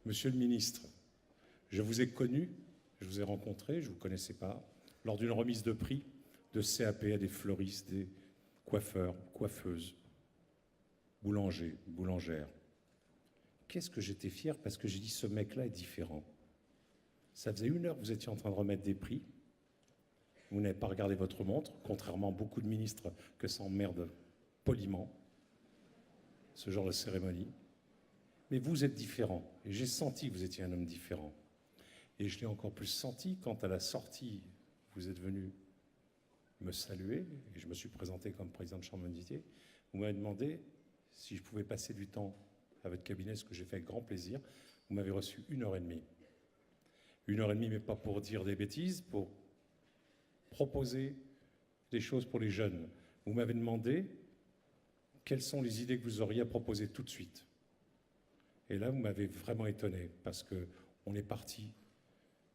Monsieur le ministre, je vous ai connu, je vous ai rencontré, je ne vous connaissais pas, lors d'une remise de prix de CAP à des fleuristes, des coiffeurs, coiffeuses, boulangers, boulangères. Qu'est-ce que j'étais fier parce que j'ai dit ce mec-là est différent. Ça faisait 1 heure que vous étiez en train de remettre des prix. Vous n'avez pas regardé votre montre, contrairement à beaucoup de ministres que ça emmerde poliment, ce genre de cérémonie. Mais vous êtes différent. Et j'ai senti que vous étiez un homme différent. Et je l'ai encore plus senti quand à la sortie, vous êtes venu me saluer, et je me suis présenté comme président de chambre monétier. Vous m'avez demandé si je pouvais passer du temps à votre cabinet, ce que j'ai fait avec grand plaisir. Vous m'avez reçu 1h30. 1h30, mais pas pour dire des bêtises, pour proposer des choses pour les jeunes. Vous m'avez demandé quelles sont les idées que vous auriez à proposer tout de suite. Et là, vous m'avez vraiment étonné, parce qu'on est parti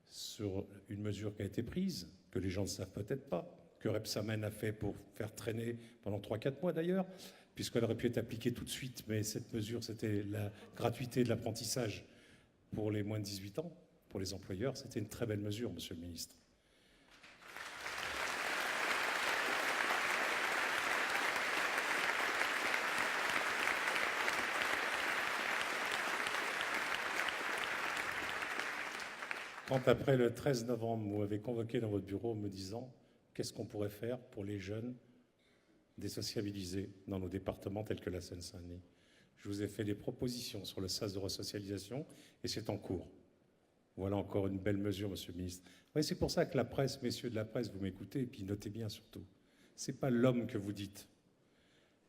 sur une mesure qui a été prise, que les gens ne savent peut-être pas, que Rebsamen a fait pour faire traîner pendant 3-4 mois d'ailleurs, puisqu'elle aurait pu être appliquée tout de suite, mais cette mesure, c'était la gratuité de l'apprentissage pour les moins de 18 ans, pour les employeurs. C'était une très belle mesure, monsieur le ministre. Quand après le 13 novembre, vous m'avez convoqué dans votre bureau en me disant qu'est-ce qu'on pourrait faire pour les jeunes désociabilisés dans nos départements tels que la Seine-Saint-Denis. Je vous ai fait des propositions sur le sas de resocialisation et c'est en cours. Voilà encore une belle mesure, monsieur le ministre. Oui, c'est pour ça que la presse, messieurs de la presse, vous m'écoutez et puis notez bien surtout. Ce n'est pas l'homme que vous dites.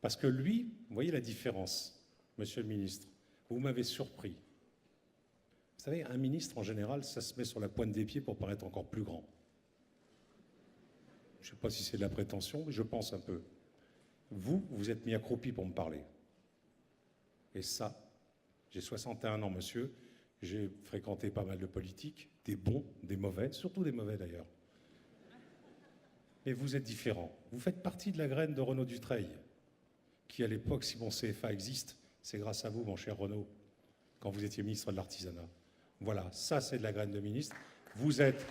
Parce que lui, vous voyez la différence, monsieur le ministre. Vous m'avez surpris. Vous savez, un ministre, en général, ça se met sur la pointe des pieds pour paraître encore plus grand. Je ne sais pas si c'est de la prétention, mais je pense un peu. Vous, vous êtes mis accroupi pour me parler. Et ça, j'ai 61 ans, monsieur, j'ai fréquenté pas mal de politiques, des bons, des mauvais, surtout des mauvais d'ailleurs. Mais vous êtes différent. Vous faites partie de la graine de Renaud Dutreil, qui à l'époque, si mon CFA existe, c'est grâce à vous, mon cher Renaud, quand vous étiez ministre de l'Artisanat. Voilà, ça c'est de la graine de ministre. Vous êtes...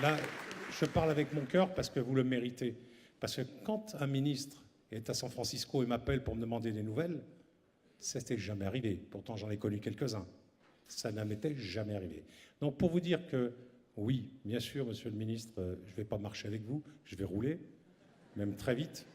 Là, je parle avec mon cœur parce que vous le méritez. Parce que quand un ministre est à San Francisco et m'appelle pour me demander des nouvelles, ça n'était jamais arrivé. Pourtant, j'en ai connu quelques-uns. Ça ne m'était jamais arrivé. Donc, pour vous dire que, oui, bien sûr, monsieur le ministre, je ne vais pas marcher avec vous, je vais rouler, même très vite.